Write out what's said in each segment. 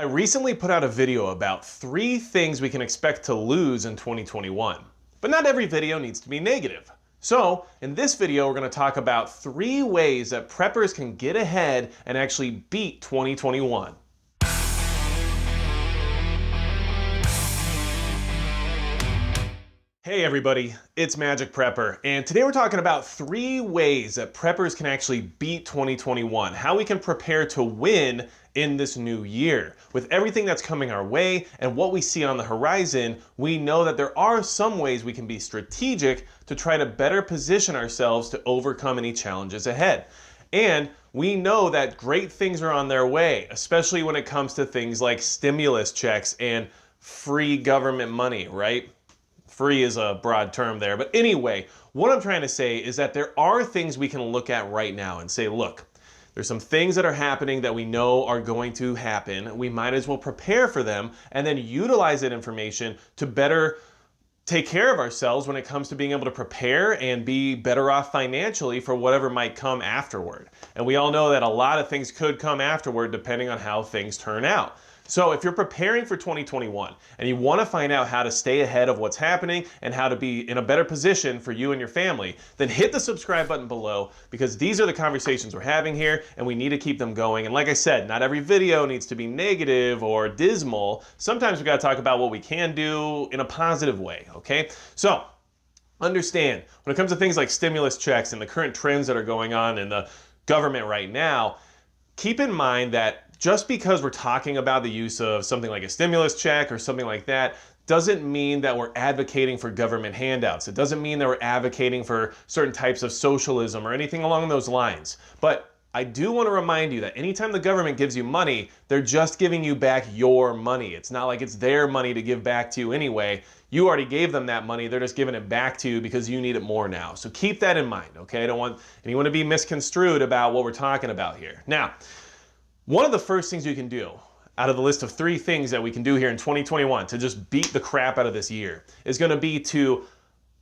I recently put out a video about 3 things we can expect to lose in 2021. But not every video needs to be negative. So, in this video, we're going to talk about 3 ways that preppers can get ahead and actually beat 2021. Hey everybody, it's Magic Prepper, and today we're talking about 3 ways that preppers can actually beat 2021, how we can prepare to win in this new year. With everything that's coming our way and what we see on the horizon, we know that there are some ways we can be strategic to try to better position ourselves to overcome any challenges ahead. And we know that great things are on their way, especially when it comes to things like stimulus checks and free government money, right? Free is a broad term there. But anyway, what I'm trying to say is that there are things we can look at right now and say, look, there's some things that are happening that we know are going to happen. We might as well prepare for them and then utilize that information to better take care of ourselves when it comes to being able to prepare and be better off financially for whatever might come afterward. And we all know that a lot of things could come afterward depending on how things turn out. So if you're preparing for 2021 and you want to find out how to stay ahead of what's happening and how to be in a better position for you and your family, then hit the subscribe button below, because these are the conversations we're having here and we need to keep them going. And like I said, not every video needs to be negative or dismal. Sometimes we got to talk about what we can do in a positive way, okay? So understand, when it comes to things like stimulus checks and the current trends that are going on in the government right now, keep in mind that just because we're talking about the use of something like a stimulus check or something like that doesn't mean that we're advocating for government handouts. It doesn't mean that we're advocating for certain types of socialism or anything along those lines. But I do want to remind you that anytime the government gives you money, they're just giving you back your money. It's not like it's their money to give back to you anyway. You already gave them that money. They're just giving it back to you because you need it more now. So keep that in mind, okay? I don't want anyone to be misconstrued about what we're talking about here. Now, one of the first things you can do out of the list of 3 things that we can do here in 2021 to just beat the crap out of this year is going to be to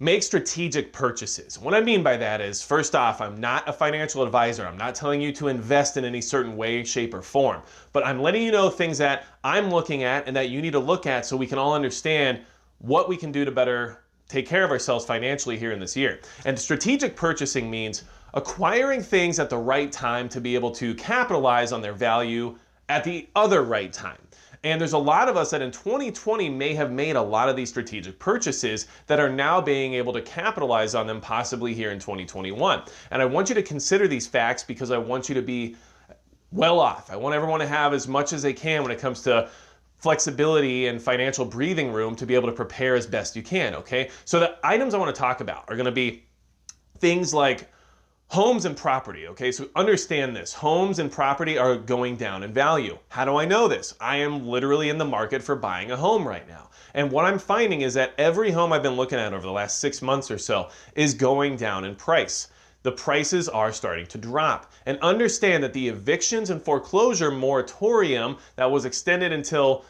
make strategic purchases. What I mean by that is, first off, I'm not a financial advisor. I'm not telling you to invest in any certain way, shape, or form. But I'm letting you know things that I'm looking at and that you need to look at so we can all understand what we can do to better take care of ourselves financially here in this year. And strategic purchasing means acquiring things at the right time to be able to capitalize on their value at the other right time. And there's a lot of us that in 2020 may have made a lot of these strategic purchases that are now being able to capitalize on them possibly here in 2021. And I want you to consider these facts because I want you to be well off. I want everyone to have as much as they can when it comes to flexibility and financial breathing room to be able to prepare as best you can, okay? So the items I want to talk about are going to be things like homes and property, okay? So understand this. Homes and property are going down in value. How do I know this? I am literally in the market for buying a home right now. And what I'm finding is that every home I've been looking at over the last 6 months or so is going down in price. The prices are starting to drop. And understand that the evictions and foreclosure moratorium that was extended until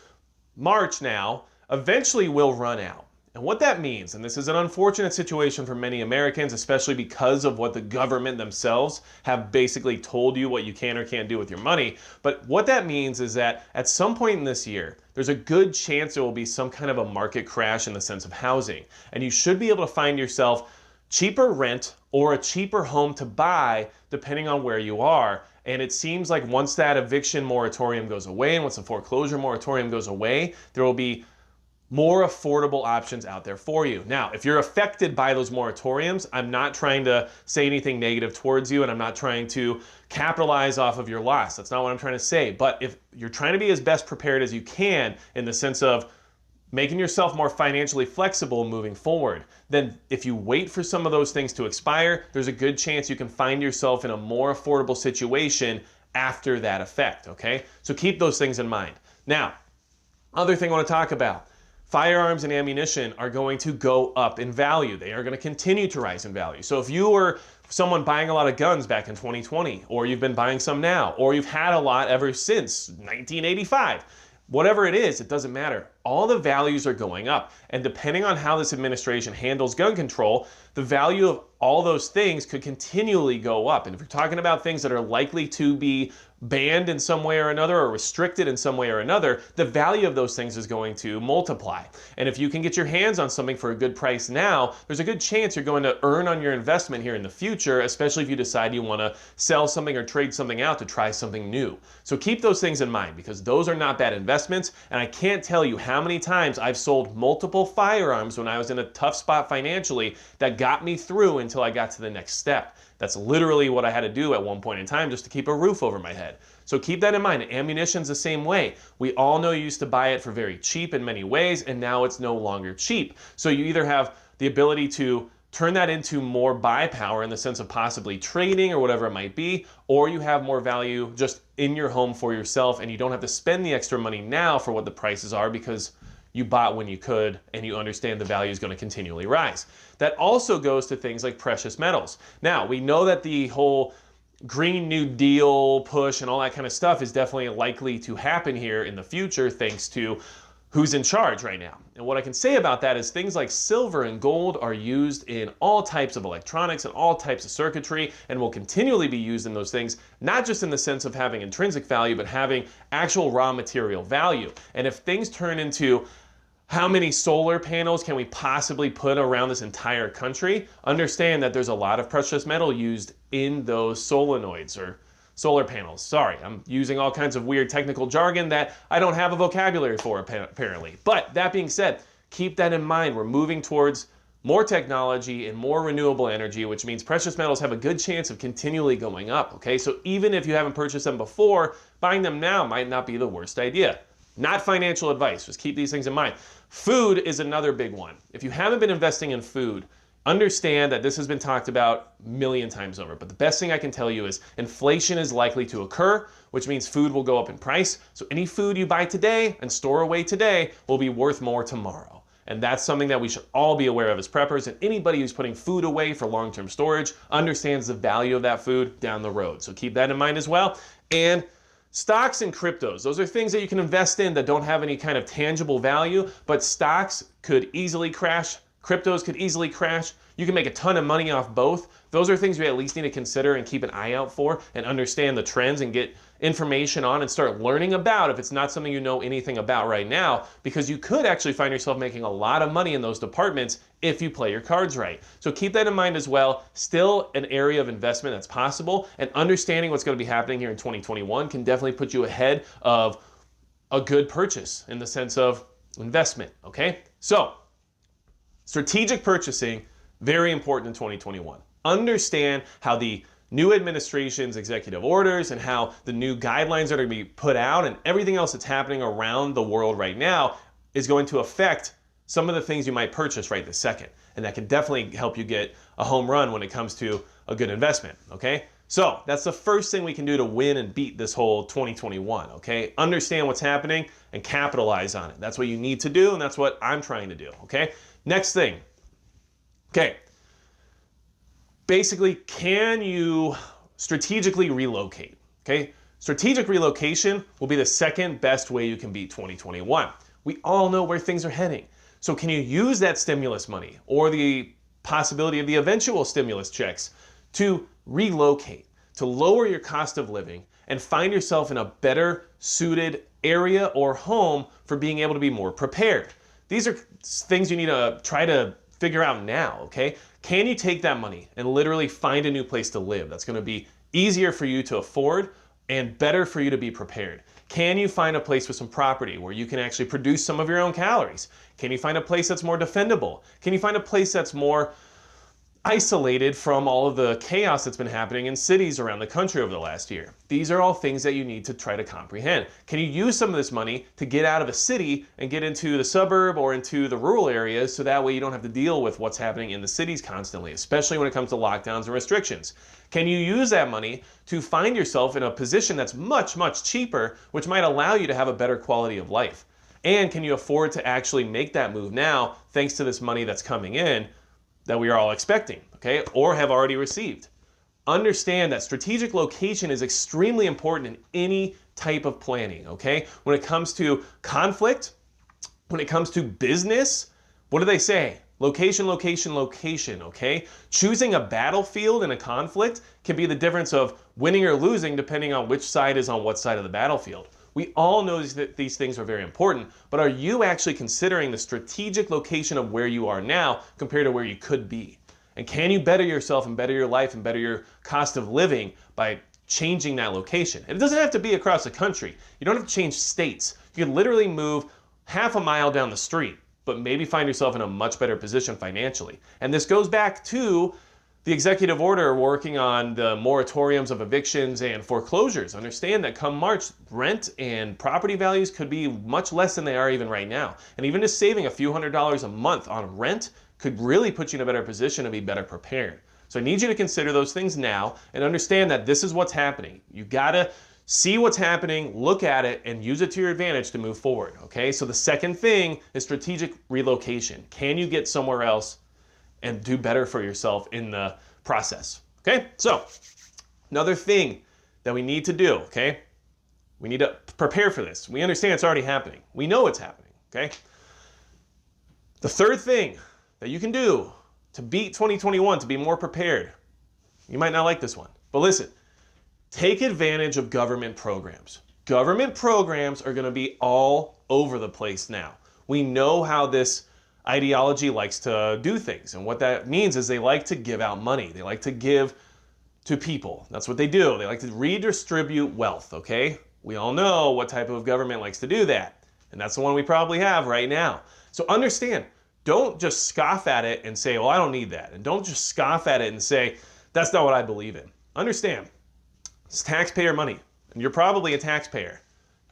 March now eventually will run out. And what that means, and this is an unfortunate situation for many Americans, especially because of what the government themselves have basically told you what you can or can't do with your money, but what that means is that at some point in this year, there's a good chance there will be some kind of a market crash in the sense of housing. And you should be able to find yourself cheaper rent or a cheaper home to buy depending on where you are. And it seems like once that eviction moratorium goes away and once the foreclosure moratorium goes away, there will be more affordable options out there for you. Now, if you're affected by those moratoriums, I'm not trying to say anything negative towards you and I'm not trying to capitalize off of your loss. That's not what I'm trying to say. But if you're trying to be as best prepared as you can in the sense of making yourself more financially flexible moving forward, then if you wait for some of those things to expire, there's a good chance you can find yourself in a more affordable situation after that effect, okay? So keep those things in mind. Now, other thing I want to talk about. Firearms and ammunition are going to go up in value. They are going to continue to rise in value. So if you were someone buying a lot of guns back in 2020, or you've been buying some now, or you've had a lot ever since 1985, whatever it is, it doesn't matter. All the values are going up. And depending on how this administration handles gun control, the value of all those things could continually go up. And if you're talking about things that are likely to be banned in some way or another or restricted in some way or another, the value of those things is going to multiply. And if you can get your hands on something for a good price now, there's a good chance you're going to earn on your investment here in the future, especially if you decide you want to sell something or trade something out to try something new. So keep those things in mind, because those are not bad investments. And I can't tell you how many times I've sold multiple firearms when I was in a tough spot financially that got me through until I got to the next step. That's literally what I had to do at one point in time just to keep a roof over my head. So keep that in mind. Ammunition's the same way. We all know you used to buy it for very cheap in many ways, and now it's no longer cheap. So you either have the ability to turn that into more buy power in the sense of possibly trading or whatever it might be, or you have more value just in your home for yourself, and you don't have to spend the extra money now for what the prices are because you bought when you could and you understand the value is going to continually rise. That also goes to things like precious metals. Now, we know that the whole Green New Deal push and all that kind of stuff is definitely likely to happen here in the future thanks to who's in charge right now. And what I can say about that is things like silver and gold are used in all types of electronics and all types of circuitry and will continually be used in those things, not just in the sense of having intrinsic value, but having actual raw material value. And if things turn into how many solar panels can we possibly put around this entire country, understand that there's a lot of precious metal used in those solenoids or solar panels. Sorry, I'm using all kinds of weird technical jargon that I don't have a vocabulary for apparently. But that being said, keep that in mind. We're moving towards more technology and more renewable energy, which means precious metals have a good chance of continually going up, okay? So even if you haven't purchased them before, buying them now might not be the worst idea. Not financial advice, just keep these things in mind. Food is another big one. If you haven't been investing in food, understand that this has been talked about a million times over, but the best thing I can tell you is inflation is likely to occur, which means food will go up in price. So any food you buy today and store away today will be worth more tomorrow. And that's something that we should all be aware of as preppers, and anybody who's putting food away for long-term storage understands the value of that food down the road. So keep that in mind as well. And stocks and cryptos, those are things that you can invest in that don't have any kind of tangible value, but stocks could easily crash, cryptos could easily crash. You can make a ton of money off both. Those are things we at least need to consider and keep an eye out for and understand the trends and get information on and start learning about if it's not something you know anything about right now, because you could actually find yourself making a lot of money in those departments if you play your cards right. So keep that in mind as well. Still an area of investment that's possible, and understanding what's going to be happening here in 2021 can definitely put you ahead of a good purchase in the sense of investment, okay? So strategic purchasing, very important in 2021. Understand how the new administration's executive orders and how the new guidelines that are going to be put out and everything else that's happening around the world right now is going to affect some of the things you might purchase right this second. And that can definitely help you get a home run when it comes to a good investment, okay? So that's the first thing we can do to win and beat this whole 2021, okay? Understand what's happening and capitalize on it. That's what you need to do, and that's what I'm trying to do, okay? Next thing, okay. Basically, can you strategically relocate? Okay, strategic relocation will be the second best way you can beat 2021. We all know where things are heading. So can you use that stimulus money or the possibility of the eventual stimulus checks to relocate, to lower your cost of living and find yourself in a better suited area or home for being able to be more prepared? These are things you need to try to figure out now, okay? Can you take that money and literally find a new place to live that's going to be easier for you to afford and better for you to be prepared? Can you find a place with some property where you can actually produce some of your own calories? Can you find a place that's more defendable? Can you find a place that's more isolated from all of the chaos that's been happening in cities around the country over the last year? These are all things that you need to try to comprehend. Can you use some of this money to get out of a city and get into the suburb or into the rural areas so that way you don't have to deal with what's happening in the cities constantly, especially when it comes to lockdowns and restrictions? Can you use that money to find yourself in a position that's much, much cheaper, which might allow you to have a better quality of life? And can you afford to actually make that move now thanks to this money that's coming in that we are all expecting, okay, or have already received? Understand that strategic location is extremely important in any type of planning, okay? When it comes to conflict, when it comes to business, what do they say? Location, location, location, okay? Choosing a battlefield in a conflict can be the difference of winning or losing depending on which side is on what side of the battlefield. We all know that these things are very important, but are you actually considering the strategic location of where you are now compared to where you could be? And can you better yourself and better your life and better your cost of living by changing that location? And it doesn't have to be across the country. You don't have to change states. You can literally move half a mile down the street, but maybe find yourself in a much better position financially. And this goes back to the executive order working on the moratoriums of evictions and foreclosures. Understand that come March, rent and property values could be much less than they are even right now. And even just saving a few $100s a month on rent could really put you in a better position to be better prepared. So I need you to consider those things now and understand that this is what's happening. You gotta see what's happening, look at it, and use it to your advantage to move forward, okay? So the second thing is strategic relocation. Can you get somewhere else and do better for yourself in the process, okay? So another thing that we need to do, okay? We need to prepare for this. We understand it's already happening. We know it's happening, okay? The third thing that you can do to beat 2021, to be more prepared, you might not like this one, but listen, take advantage of government programs. Government programs are gonna be all over the place now. We know how this ideology likes to do things, and what that means is they like to give out money. They like to give to people. That's what they do. They like to redistribute wealth, okay? We all know what type of government likes to do that, and that's the one we probably have right now. So understand, don't just scoff at it and say, well, I don't need that. And don't just scoff at it and say, that's not what I believe in. Understand, it's taxpayer money, and you're probably a taxpayer.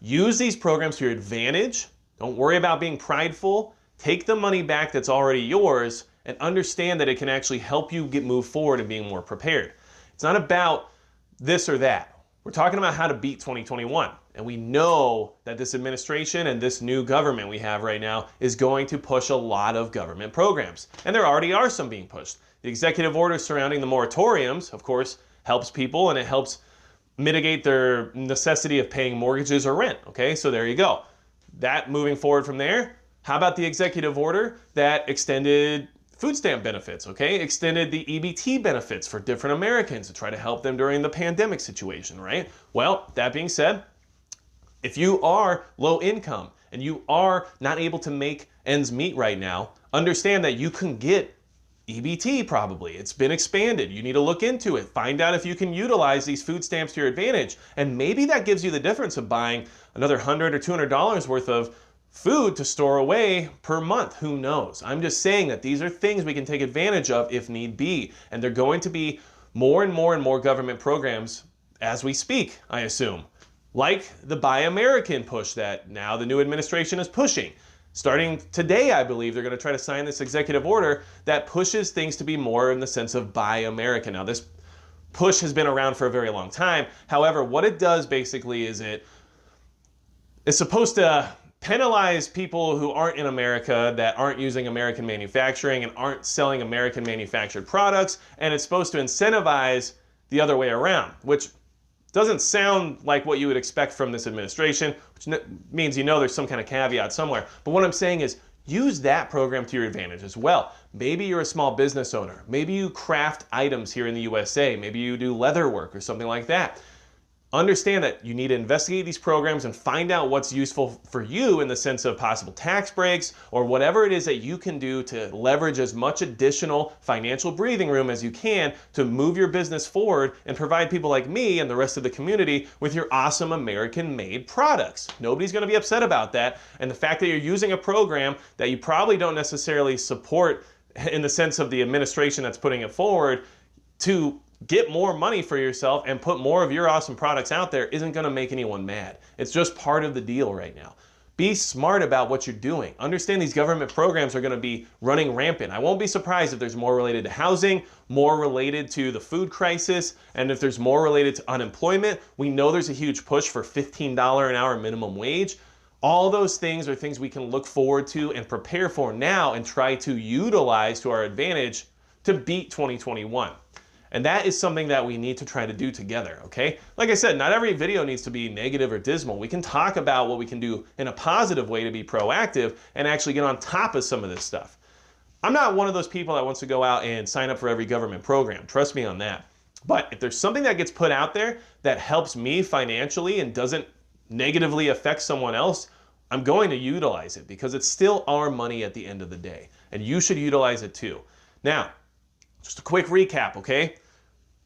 Use these programs to your advantage. Don't worry about being prideful. Take the money back that's already yours and understand that it can actually help you move forward and being more prepared. It's not about this or that. We're talking about how to beat 2021. And we know that this administration and this new government we have right now is going to push a lot of government programs. And there already are some being pushed. The executive order surrounding the moratoriums, of course, helps people, and it helps mitigate their necessity of paying mortgages or rent, okay? So there you go. That moving forward from there, how about the executive order that extended food stamp benefits, okay? Extended the EBT benefits for different Americans to try to help them during the pandemic situation, right? Well, that being said, if you are low income and you are not able to make ends meet right now, understand that you can get EBT probably. It's been expanded. You need to look into it. Find out if you can utilize these food stamps to your advantage. And maybe that gives you the difference of buying another $100 or $200 worth of food to store away per month. Who knows? I'm just saying that these are things we can take advantage of if need be. And they're going to be more and more and more government programs as we speak, I assume. Like the Buy American push that now the new administration is pushing. Starting today, I believe, they're going to try to sign this executive order that pushes things to be more in the sense of Buy American. Now, this push has been around for a very long time. However, what it does basically is it's supposed to penalize people who aren't in America, that aren't using American manufacturing and aren't selling American manufactured products, and it's supposed to incentivize the other way around, which doesn't sound like what you would expect from this administration, which means you know there's some kind of caveat somewhere. But what I'm saying is use that program to your advantage as well. Maybe you're a small business owner. Maybe you craft items here in the USA. Maybe you do leather work or something like that. Understand that you need to investigate these programs and find out what's useful for you in the sense of possible tax breaks or whatever it is that you can do to leverage as much additional financial breathing room as you can to move your business forward and provide people like me and the rest of the community with your awesome American-made products. Nobody's going to be upset about that. And the fact that you're using a program that you probably don't necessarily support in the sense of the administration that's putting it forward to get more money for yourself and put more of your awesome products out there isn't going to make anyone mad. It's just part of the deal right now. Be smart about what you're doing. Understand these government programs are going to be running rampant. I won't be surprised if there's more related to housing, more related to the food crisis, and if there's more related to unemployment. We know there's a huge push for $15 an hour minimum wage. All those things are things we can look forward to and prepare for now and try to utilize to our advantage to beat 2021. And that is something that we need to try to do together, okay? Like I said, not every video needs to be negative or dismal. We can talk about what we can do in a positive way to be proactive and actually get on top of some of this stuff. I'm not one of those people that wants to go out and sign up for every government program. Trust me on that. But if there's something that gets put out there that helps me financially and doesn't negatively affect someone else, I'm going to utilize it because it's still our money at the end of the day. And you should utilize it too. Now, just a quick recap, okay?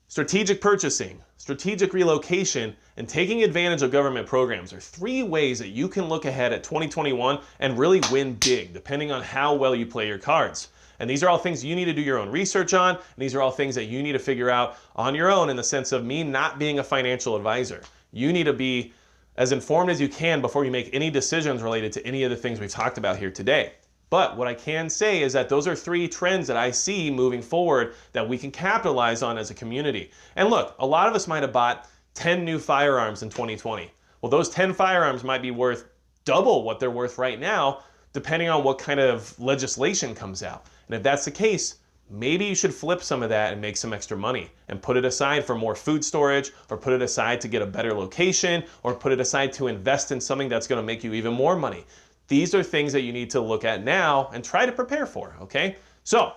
Strategic purchasing, strategic relocation, and taking advantage of government programs are 3 ways that you can look ahead at 2021 and really win big, depending on how well you play your cards. And these are all things you need to do your own research on, and these are all things that you need to figure out on your own in the sense of me not being a financial advisor. You need to be as informed as you can before you make any decisions related to any of the things we've talked about here today. But what I can say is that those are 3 trends that I see moving forward that we can capitalize on as a community. And look, a lot of us might have bought 10 new firearms in 2020. Well, those 10 firearms might be worth double what they're worth right now, depending on what kind of legislation comes out. And if that's the case, maybe you should flip some of that and make some extra money and put it aside for more food storage, or put it aside to get a better location, or put it aside to invest in something that's going to make you even more money. These are things that you need to look at now and try to prepare for, okay? So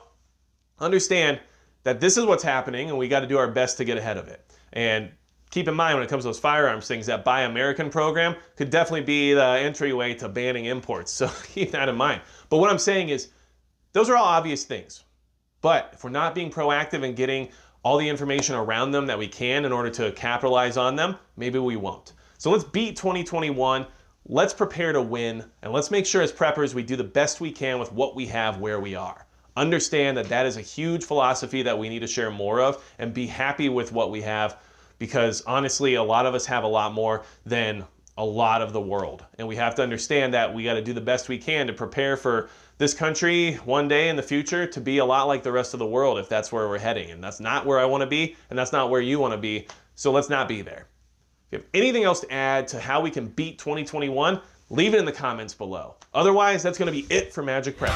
understand that this is what's happening and we got to do our best to get ahead of it. And keep in mind when it comes to those firearms things, that Buy American program could definitely be the entryway to banning imports. So keep that in mind. But what I'm saying is those are all obvious things. But if we're not being proactive and getting all the information around them that we can in order to capitalize on them, maybe we won't. So let's beat 2021. Let's prepare to win, and let's make sure as preppers we do the best we can with what we have where we are. Understand that that is a huge philosophy that we need to share more of, and be happy with what we have, because honestly, a lot of us have a lot more than a lot of the world. And we have to understand that we got to do the best we can to prepare for this country one day in the future to be a lot like the rest of the world if that's where we're heading. And that's not where I want to be, and that's not where you want to be. So let's not be there. If you have anything else to add to how we can beat 2021, leave it in the comments below. Otherwise, that's going to be it for Magic Prep.